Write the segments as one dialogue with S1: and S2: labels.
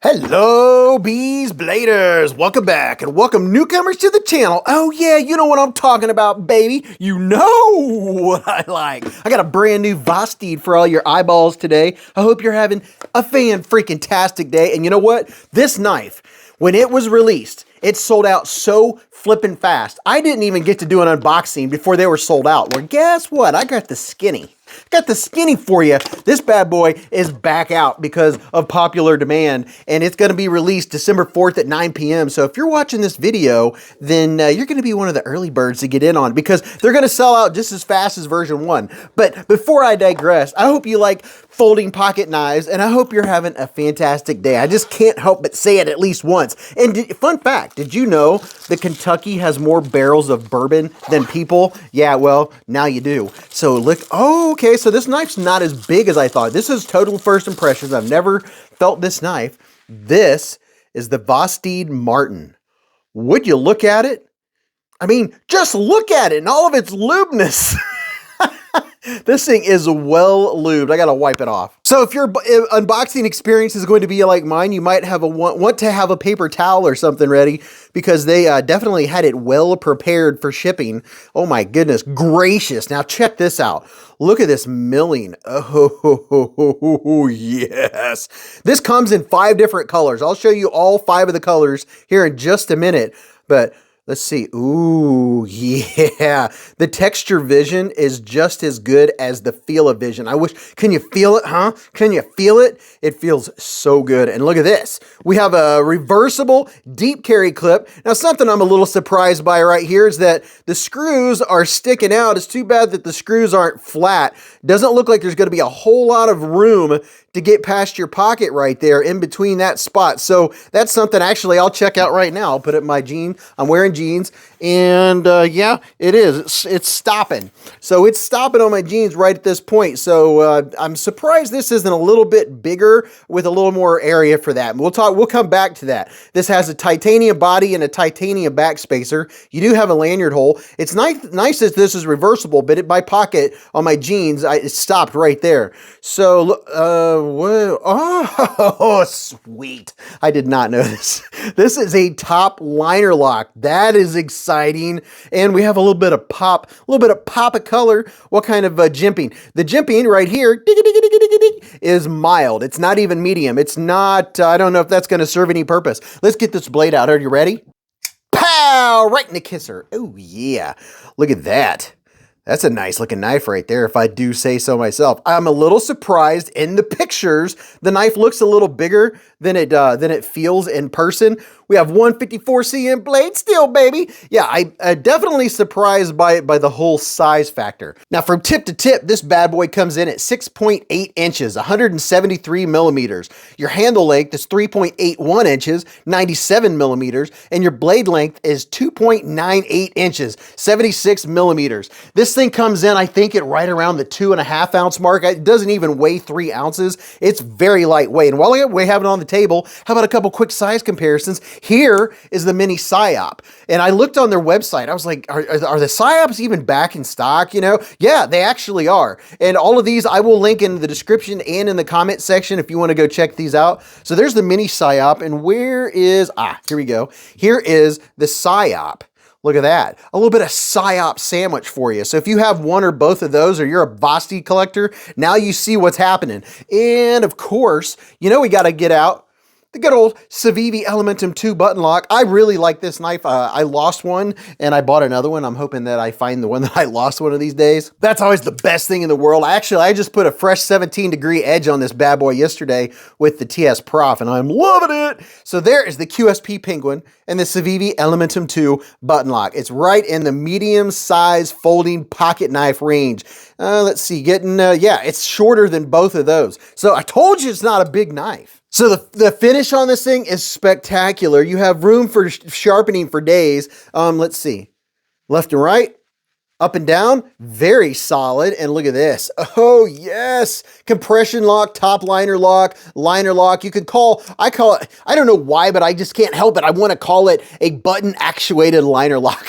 S1: Hello, Beez Bladers! Welcome back and welcome newcomers to the channel. Oh yeah, you know what I'm talking about, baby. You know what I like. I got a brand new Vosteed for all your eyeballs today. I hope you're having a fan-freaking-tastic day. And you know what? This knife, when it was released, it sold out so flippin' fast. I didn't even get to do an unboxing before they were sold out. Well, guess what? I got the skinny. Got the skinny for you. This bad boy is back out because of popular demand, and it's going to be released December 4th at 9 p.m. So if you're watching this video, then you're going to be one of the early birds to get in on, because they're going to sell out just as fast as version 1. But before I digress, I hope you like folding pocket knives, and I hope you're having a fantastic day. I just can't help but say it at least once. And fun fact, did you know that Kentucky has more barrels of bourbon than people? Yeah, well, now you do. So look, oh, okay, so this knife's not as big as I thought. This is total first impressions. I've never felt this knife. This is the Vosteed Marten. Would you look at it? I mean, just look at it and all of its lubeness. This thing is well lubed. I gotta wipe it off. So if your unboxing experience is going to be like mine, you might have want to have a paper towel or something ready, because they definitely had it well prepared for shipping. Oh my goodness gracious. Now check this out. Look at this milling. Oh, yes. This comes in 5 different colors. I'll show you all 5 of the colors here in just a minute, but let's see. Ooh, yeah. The texture vision is just as good as the feel of vision. I wish, can you feel it, huh? Can you feel it? It feels so good. And look at this. We have a reversible deep carry clip. Now, something I'm a little surprised by right here is that the screws are sticking out. It's too bad that the screws aren't flat. Doesn't look like there's going to be a whole lot of room to get past your pocket right there in between that spot. So that's something actually I'll check out right now. I'll put it in my jeans. I'm wearing jeans, and yeah, it is. It's stopping. So it's stopping on my jeans right at this point. So I'm surprised this isn't a little bit bigger with a little more area for that. We'll come back to that. This has a titanium body and a titanium back spacer. You do have a lanyard hole. It's nice that this is reversible, but my pocket on my jeans, it stopped right there. So oh, sweet. I did not know this. This is a top liner lock. That is exciting. And we have a little bit of pop of color. What kind of jimping? The jimping right here is mild. It's not even medium. It's not, I don't know if that's going to serve any purpose. Let's get this blade out. Are you ready? Pow! Right in the kisser. Oh, yeah. Look at that. That's a nice looking knife right there, if I do say so myself. I'm a little surprised in the pictures. The knife looks a little bigger than it feels in person. We have 154 cm blade steel, baby. Yeah, I definitely surprised by the whole size factor. Now, from tip to tip, this bad boy comes in at 6.8 inches, 173 millimeters. Your handle length is 3.81 inches, 97 millimeters, and your blade length is 2.98 inches, 76 millimeters. This thing comes in, I think, at right around the 2.5 ounce mark. It doesn't even weigh 3 ounces. It's very lightweight. And while we have it on the table, how about a couple quick size comparisons? Here is the mini PSYOP. And I looked on their website. I was like, are the PSYOPs even back in stock? You know? Yeah, they actually are. And all of these I will link in the description and in the comment section if you want to go check these out. So there's the mini PSYOP. And where is, here we go. Here is the PSYOP. Look at that. A little bit of PSYOP sandwich for you. So if you have one or both of those, or you're a Vosteed collector, now you see what's happening. And of course, you know we got to get out the good old Civivi Elementum 2 button lock. I really like this knife. I lost one and I bought another one. I'm hoping that I find the one that I lost one of these days. That's always the best thing in the world. Actually, I just put a fresh 17-degree edge on this bad boy yesterday with the TS Prof, and I'm loving it. So there is the QSP Penguin and the Civivi Elementum 2 button lock. It's right in the medium size folding pocket knife range. Let's see, yeah, it's shorter than both of those. So I told you it's not a big knife. So the finish on this thing is spectacular. You have room for sharpening for days. Let's see. Left and right, up and down, very solid. And look at this. Oh, yes. Compression lock, top liner lock. You could I call it, I don't know why, but I just can't help it. I want to call it a button actuated liner lock.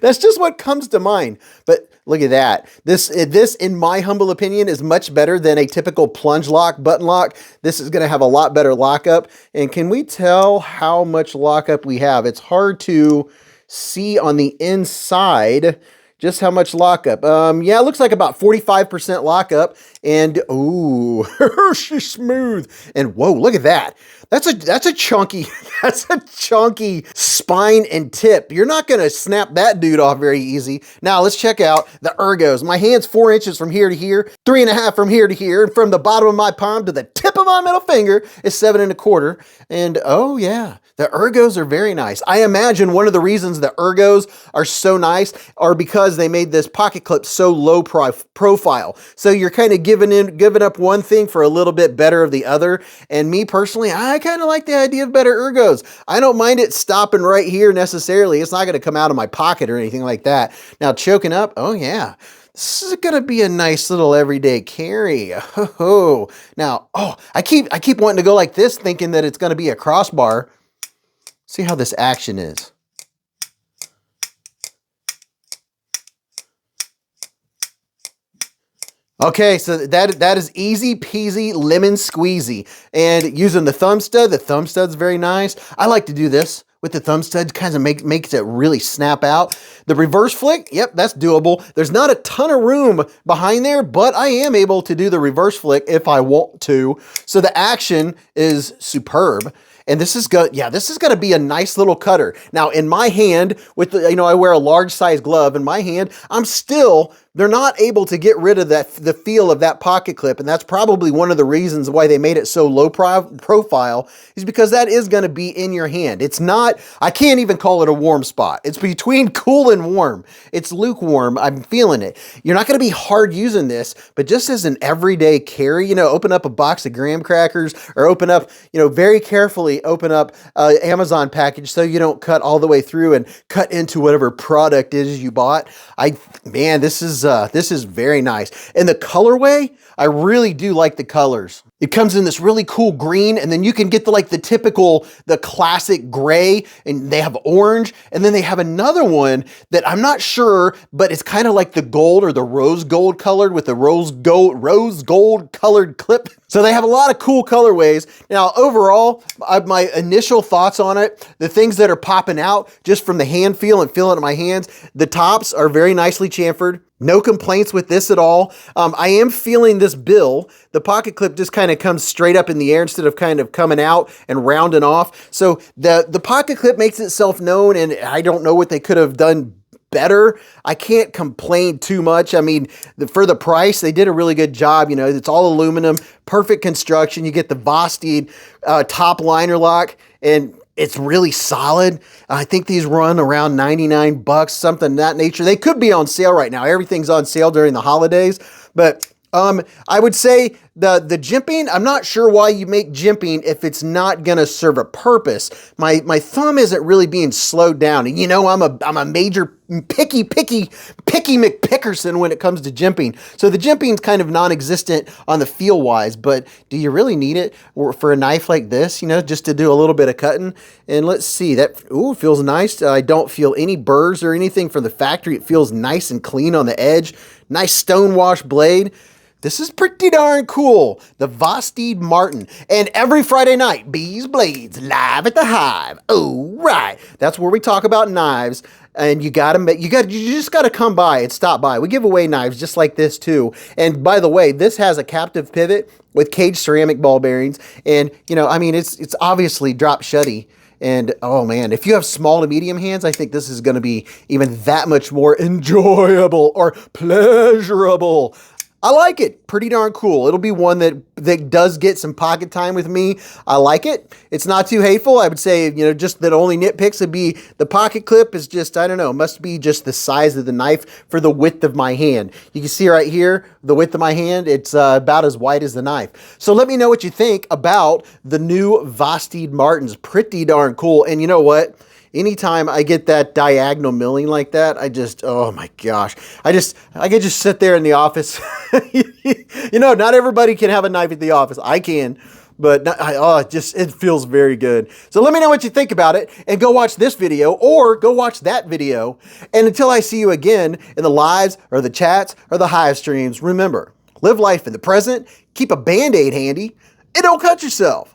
S1: That's just what comes to mind. But look at that. This, in my humble opinion, is much better than a typical plunge lock, button lock. This is going to have a lot better lockup. And can we tell how much lockup we have? It's hard to see on the inside just how much lockup. Yeah, it looks like about 45% lockup. And ooh, she's smooth. And whoa, look at that. That's a chunky, that's a chunky spine and tip. You're not gonna snap that dude off very easy. Now let's check out the ergos. My hand's 4 inches from here to here, 3.5 from here to here, and from the bottom of my palm to the tip of my middle finger is 7.25. And oh yeah, the ergos are very nice. I imagine one of the reasons the ergos are so nice are because they made this pocket clip so low profile. So you're kind of giving up one thing for a little bit better of the other. And me personally, I kind of like the idea of better ergos. I don't mind it stopping right here necessarily. It's not going to come out of my pocket or anything like that. Now choking up, oh yeah. This is going to be a nice little everyday carry. Oh, now, oh, I keep wanting to go like this, thinking that it's going to be a crossbar. See how this action is. Okay, so that is easy peasy lemon squeezy. And using the thumb stud's very nice. I like to do this with the thumb stud, kind of makes it really snap out. The reverse flick, yep, that's doable. There's not a ton of room behind there, but I am able to do the reverse flick if I want to. So the action is superb. And this is going to be a nice little cutter. Now in my hand, with the, I wear a large size glove in my hand, they're not able to get rid of the feel of that pocket clip. And that's probably one of the reasons why they made it so low profile, is because that is going to be in your hand. It's not, I can't even call it a warm spot. It's between cool and warm. It's lukewarm. I'm feeling it. You're not going to be hard using this, but just as an everyday carry, open up a box of graham crackers, or open up, very carefully open up an Amazon package so you don't cut all the way through and cut into whatever product it is you bought. Man, this is very nice. And the colorway, I really do like the colors. It comes in this really cool green, and then you can get the classic gray, and they have orange, and then they have another one that I'm not sure, but it's kind of like the gold or the rose gold colored with the rose gold colored clip. So they have a lot of cool colorways. Now, overall, my initial thoughts on it, the things that are popping out just from the hand feel and feeling it in my hands, the tops are very nicely chamfered. No complaints with this at all. I am feeling this bill. The pocket clip just kind of comes straight up in the air instead of kind of coming out and rounding off. So the pocket clip makes itself known, and I don't know what they could have done better. I can't complain too much. I mean, for the price, they did a really good job. It's all aluminum, perfect construction. You get the Vosteed top liner lock, and it's really solid. I think these run around 99 bucks, something of that nature. They could be on sale right now. Everything's on sale during the holidays, but I would say the jimping, I'm not sure why you make jimping if it's not going to serve a purpose. My thumb isn't really being slowed down. And I'm a major picky McPickerson when it comes to jimping. So the jimping's kind of non-existent on the feel wise, but do you really need it for a knife like this, just to do a little bit of cutting? And let's see, that feels nice. I don't feel any burrs or anything from the factory. It feels nice and clean on the edge. Nice stonewash blade. This is pretty darn cool. The Vosteed Marten. And every Friday night, Beez Blades live at the Hive. Oh, right. That's where we talk about knives. And you just gotta come by and stop by. We give away knives just like this too. And by the way, this has a captive pivot with caged ceramic ball bearings. And it's obviously drop shutty. And oh man, if you have small to medium hands, I think this is going to be even that much more enjoyable or pleasurable. I like it. Pretty darn cool. It'll be one that does get some pocket time with me. I like it. It's not too hateful. I would say, just that only nitpicks would be the pocket clip is just, I don't know, must be just the size of the knife for the width of my hand. You can see right here, the width of my hand, it's about as wide as the knife. So let me know what you think about the new Vosteed Martens. Pretty darn cool. And you know what? Anytime I get that diagonal milling like that, oh my gosh, I could just sit there in the office. Not everybody can have a knife at the office. I can, but it feels very good. So let me know what you think about it, and go watch this video or go watch that video. And until I see you again in the lives or the chats or the hive streams, remember, live life in the present, keep a Band-Aid handy, and don't cut yourself.